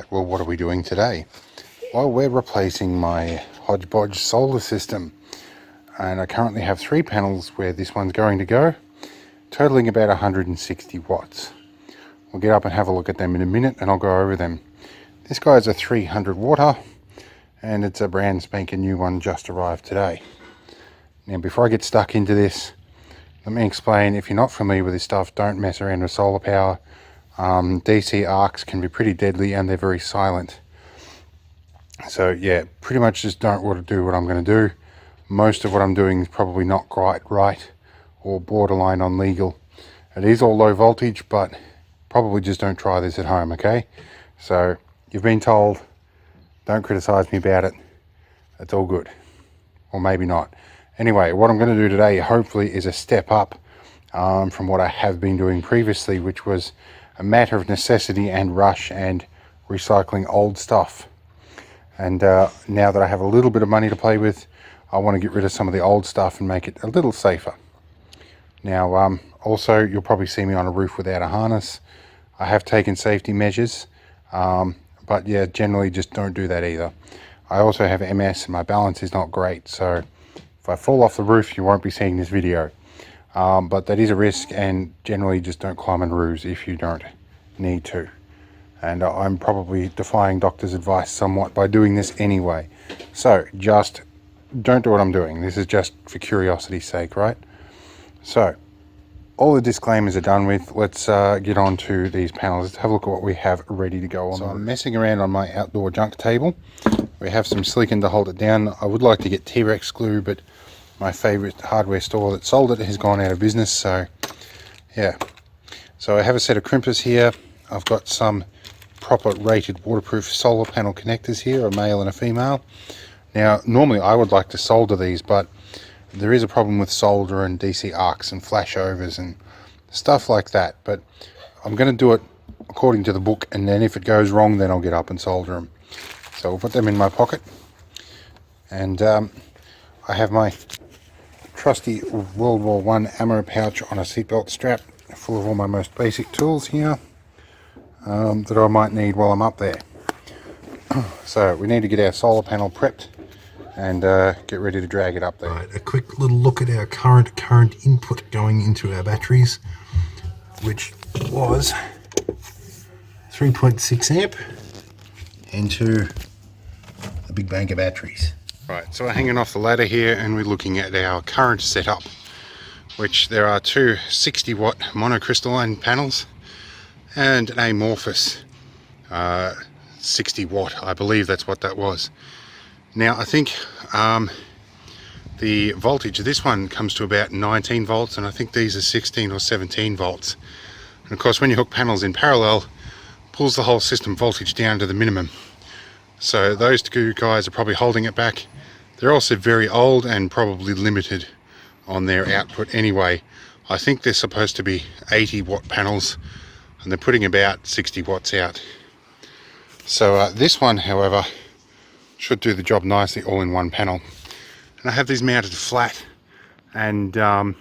Right, well, what are we doing today? Well, we're replacing my Hodgepodge solar system, and I currently have 3 panels where this one's going to go, totaling about 160 watts. We'll get up and have a look at them in a minute and I'll go over them. This guy's a 300 water and it's a brand spanking new one, just arrived today. Now before I get stuck into this, let me explain, if you're not familiar with this stuff, don't mess around with solar power. DC arcs can be pretty deadly and they're very silent. So yeah, pretty much just don't want to do what I'm going to do. Most of what I'm doing is probably not quite right or borderline on legal. It is all low voltage, but probably just don't try this at home, okay? So you've been told, don't criticize me about it. It's all good. Or maybe not. Anyway, what I'm going to do today hopefully is a step up from what I have been doing previously, which was a matter of necessity and rush and recycling old stuff. And now that I have a little bit of money to play with, I want to get rid of some of the old stuff and make it a little safer. Now also, you'll probably see me on a roof without a harness. I have taken safety measures, but yeah, generally just don't do that either. I also have MS and my balance is not great, so if I fall off the roof you won't be seeing this video. But that is a risk, and generally just don't climb on roofs if you don't need to. And I'm probably defying doctor's advice somewhat by doing this anyway. So just don't do what I'm doing. This is just for curiosity's sake, right? So all the disclaimers are done with. Let's get on to these panels. Let's have a look at what we have ready to go on. So I'm messing around on my outdoor junk table. We have some silicone to hold it down. I would like to get T-Rex glue, but my favorite hardware store that sold it has gone out of business, so yeah. So I have a set of crimpers here. I've got some proper rated waterproof solar panel connectors here, a male and a female. Now normally I would like to solder these, but there is a problem with solder and DC arcs and flashovers and stuff like that, but I'm going to do it according to the book, and then if it goes wrong then I'll get up and solder them. So we'll put them in my pocket, and I have my trusty World War I ammo pouch on a seatbelt strap, full of all my most basic tools here that I might need while I'm up there. So we need to get our solar panel prepped and get ready to drag it up there. Right, a quick little look at our current input going into our batteries, which was 3.6 amp into a big bank of batteries. Right, so we're hanging off the ladder here and we're looking at our current setup, which there are 2 60 watt monocrystalline panels and an amorphous 60 watt, I believe that's what that was. Now I think the voltage of this one comes to about 19 volts, and I think these are 16 or 17 volts. And of course when you hook panels in parallel, pulls the whole system voltage down to the minimum. So those 2 guys are probably holding it back. They're also very old and probably limited on their output anyway. I think they're supposed to be 80 watt panels and they're putting about 60 watts out. So this one, however, should do the job nicely all in one panel. And I have these mounted flat, and I've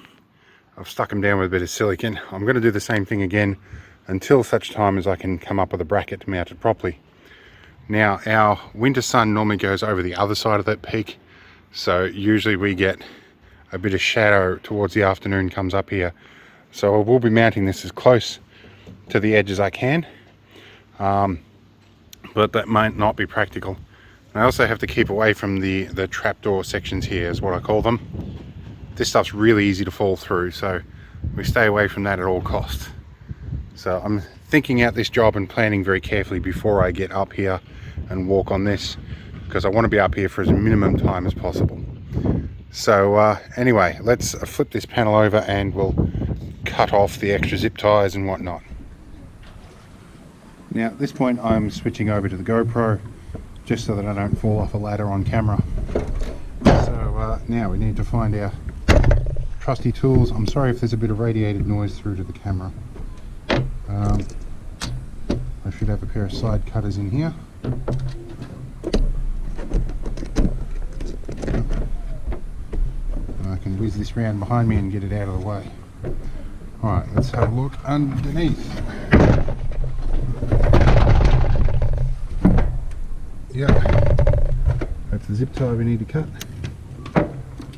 stuck them down with a bit of silicone. I'm going to do the same thing again until such time as I can come up with a bracket to mount it properly. Now our winter sun normally goes over the other side of that peak, so usually we get a bit of shadow towards the afternoon comes up here. So I will be mounting this as close to the edge as I can, but that might not be practical. And I also have to keep away from the trapdoor sections here, is what I call them. This stuff's really easy to fall through, so we stay away from that at all costs. So I'm thinking out this job and planning very carefully before I get up here and walk on this, because I want to be up here for as minimum time as possible. So anyway, let's flip this panel over and we'll cut off the extra zip ties and whatnot. Now at this point I'm switching over to the GoPro just so that I don't fall off a ladder on camera. So now we need to find our trusty tools. I'm sorry if there's a bit of radiated noise through to the camera. I should have a pair of side cutters in here. I can whiz this round behind me and get it out of the way. Alright, let's have a look underneath. Yeah, that's the zip tie we need to cut.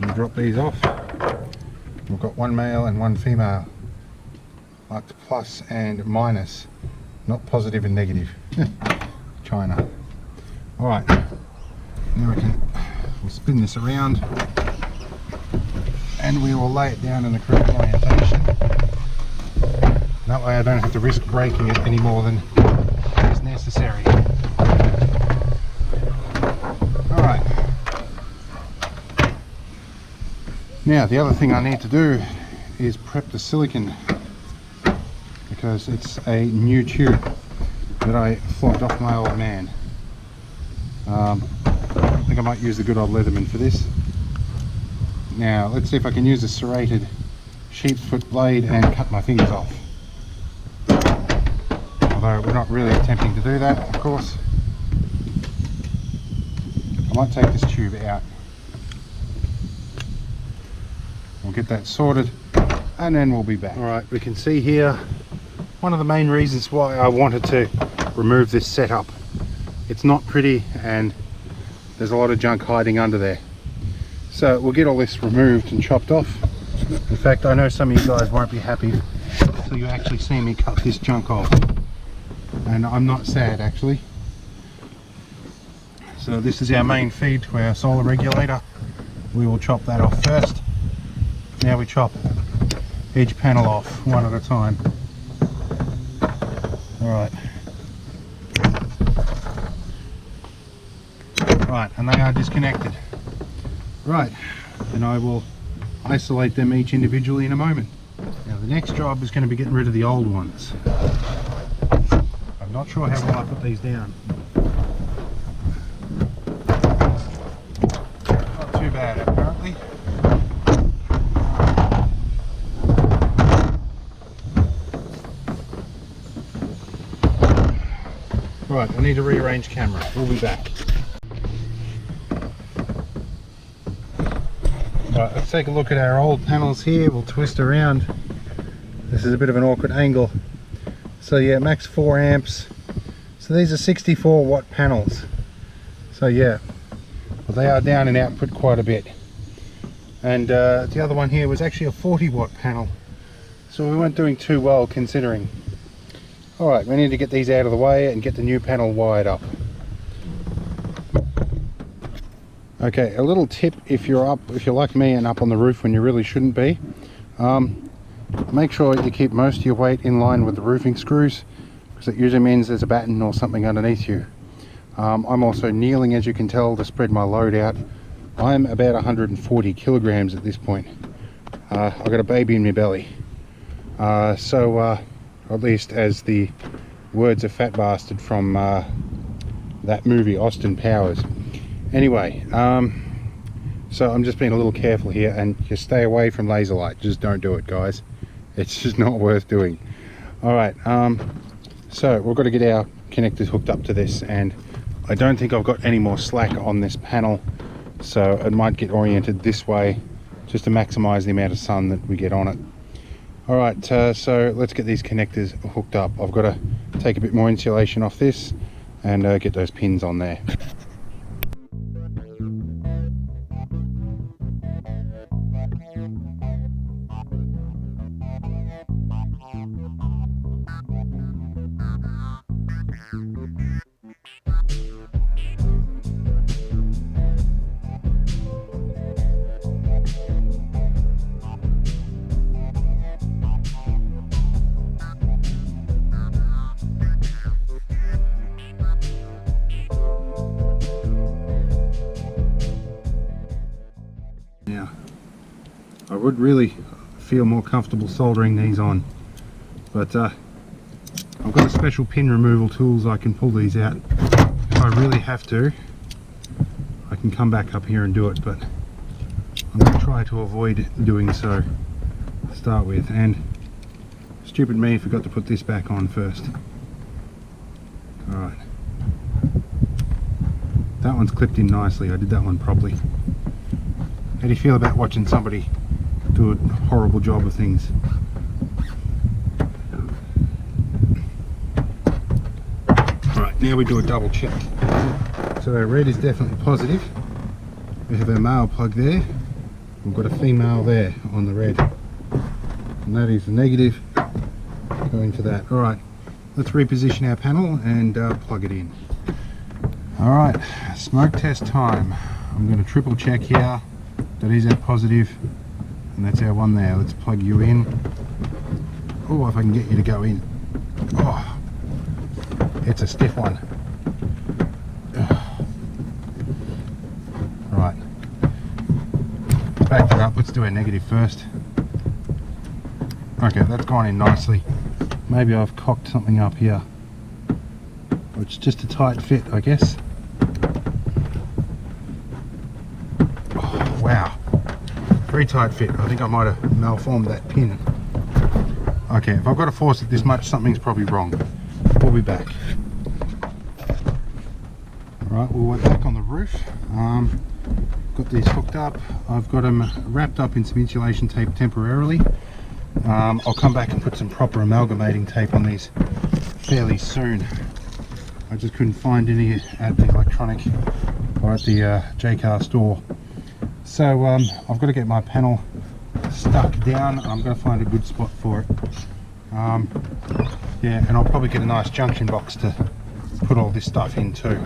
We'll drop these off. We've got one male and one female, marked plus and minus, not positive and negative. China. Alright, now we'll spin this around and we will lay it down in the correct orientation. That way I don't have to risk breaking it any more than is necessary. Alright. Now the other thing I need to do is prep the silicon, because it's a new tube that I flogged off my old man. I think I might use the good old Leatherman for this. Now let's see if I can use a serrated sheep's foot blade and cut my fingers off. Although we're not really attempting to do that, of course. I might take this tube out. We'll get that sorted and then we'll be back. Alright, we can see here one of the main reasons why I wanted to remove this setup. It's not pretty and there's a lot of junk hiding under there. So we'll get all this removed and chopped off. In fact, I know some of you guys won't be happy until you actually see me cut this junk off. And I'm not sad actually. So this is our main feed to our solar regulator. We will chop that off first. Now we chop each panel off one at a time. Alright. Right, and they are disconnected. Right, and I will isolate them each individually in a moment. Now the next job is going to be getting rid of the old ones. I'm not sure how well I put these down. Not too bad apparently. Right, I need to rearrange camera. We'll be back. Right, let's take a look at our old panels here. We'll twist around. This is a bit of an awkward angle. So yeah, max 4 amps. So these are 64 watt panels. So yeah, well, they are down in output quite a bit. And the other one here was actually a 40 watt panel. So we weren't doing too well considering. Alright, we need to get these out of the way and get the new panel wired up. Okay, a little tip if you're like me and up on the roof when you really shouldn't be. Make sure you keep most of your weight in line with the roofing screws, because it usually means there's a batten or something underneath you. I'm also kneeling, as you can tell, to spread my load out. I'm about 140 kilograms at this point. I've got a baby in my belly. At least as the words of Fat Bastard from that movie, Austin Powers. Anyway, so I'm just being a little careful here, and just stay away from laser light. Just don't do it, guys. It's just not worth doing. Alright, so we've got to get our connectors hooked up to this, and I don't think I've got any more slack on this panel, so it might get oriented this way just to maximize the amount of sun that we get on it. Alright, so let's get these connectors hooked up. I've got to take a bit more insulation off this and get those pins on there. Now, I would really feel more comfortable soldering these on, but I've got a special pin removal tools. I can pull these out. If I really have to, I can come back up here and do it, but I'm going to try to avoid doing so to start with. And stupid me, forgot to put this back on first. Alright, that one's clipped in nicely. I did that one properly. How do you feel about watching somebody do a horrible job of things? Right, now we do a double check. So So red is definitely positive. We have our male plug there. We've got a female there on the red. And that is the negative. Go into that. Alright, let's reposition our panel and plug it in. Alright, smoke test time. I'm going to triple check here. That is our positive. And that's our one there. Let's plug you in. Oh, if I can get you to go in. Oh, it's a stiff one. Right. Back that up. Let's do our negative first. Okay, that's gone in nicely. Maybe I've cocked something up here. It's just a tight fit, I guess. Oh, wow. Very tight fit. I think I might have malformed that pin. Okay, if I've got to force it this much, something's probably wrong. We'll be back. Alright, we'll work back on the roof. Got these hooked up. I've got them wrapped up in some insulation tape temporarily. I'll come back and put some proper amalgamating tape on these fairly soon. I just couldn't find any at the electronic or at the Jaycar store. So I've got to get my panel stuck down. I'm going to find a good spot for it. Yeah, and I'll probably get a nice junction box to put all this stuff in too.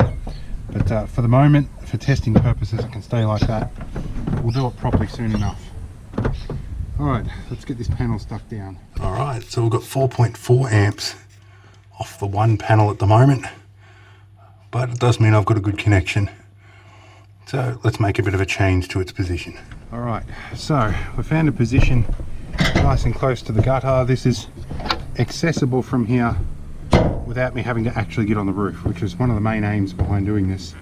But for the moment, for testing purposes, I can stay like that. We'll do it properly soon enough. Alright, let's get this panel stuck down. Alright, so we've got 4.4 amps off the one panel at the moment. But it does mean I've got a good connection. So let's make a bit of a change to its position. Alright, so we found a position nice and close to the gutter. This is accessible from here without me having to actually get on the roof, which is one of the main aims behind doing this.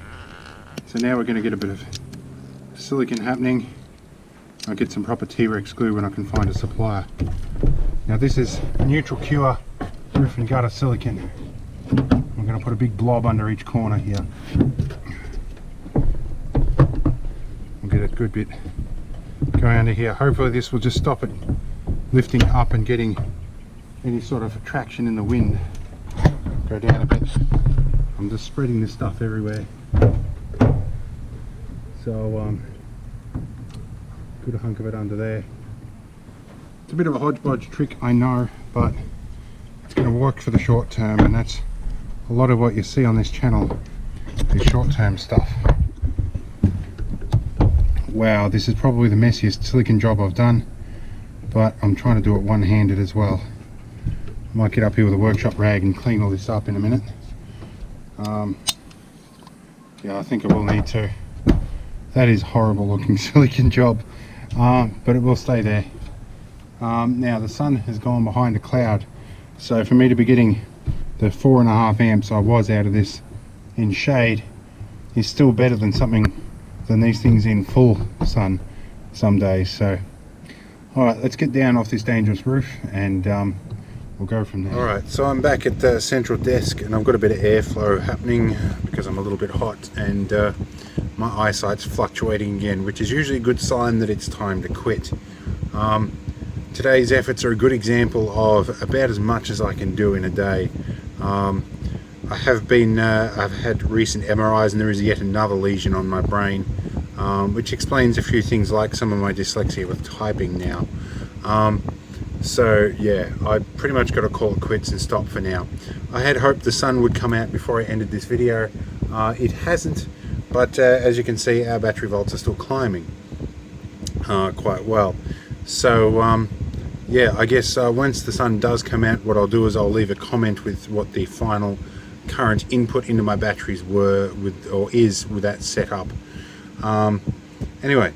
So now we're going to get a bit of silicon happening. I'll get some proper T-Rex glue when I can find a supplier. Now this is neutral cure roof and gutter silicon. I'm going to put a big blob under each corner here. We'll get a good bit going under here. Hopefully this will just stop it lifting up and getting any sort of traction in the wind. Go down a bit. I'm just spreading this stuff everywhere. So put a hunk of it under there. It's a bit of a hodgepodge trick, I know, but it's going to work for the short term, and that's a lot of what you see on this channel, is short-term stuff. Wow, this is probably the messiest silicon job I've done, but I'm trying to do it one-handed as well. I might get up here with a workshop rag and clean all this up in a minute. Yeah, I think I will need to. That is horrible looking silicon job, but it will stay there. Now the sun has gone behind a cloud, so for me to be getting the 4.5 amps I was out of this in shade is still better than these things in full sun some days. So alright, let's get down off this dangerous roof and we'll go from there. Alright, so I'm back at the central desk and I've got a bit of airflow happening because I'm a little bit hot, and my eyesight's fluctuating again, which is usually a good sign that it's time to quit. Today's efforts are a good example of about as much as I can do in a day. I've had recent MRIs and there is yet another lesion on my brain, which explains a few things like some of my dyslexia with typing now. So yeah, I pretty much got to call it quits and stop for now. I had hoped the sun would come out before I ended this video. It hasn't, but as you can see, our battery volts are still climbing quite well. So yeah, I guess once the sun does come out, what I'll do is I'll leave a comment with what the final current input into my batteries were is with that setup. Anyway,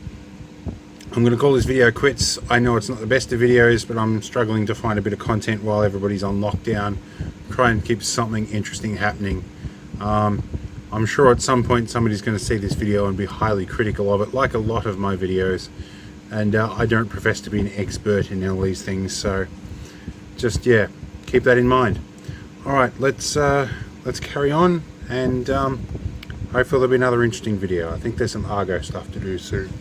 I'm going to call this video quits. I know it's not the best of videos, but I'm struggling to find a bit of content while everybody's on lockdown. Try and keep something interesting happening. I'm sure at some point somebody's going to see this video and be highly critical of it, like a lot of my videos. And I don't profess to be an expert in all these things, so just, yeah, keep that in mind. Alright, let's carry on, and hopefully there'll be another interesting video. I think there's some Argo stuff to do soon.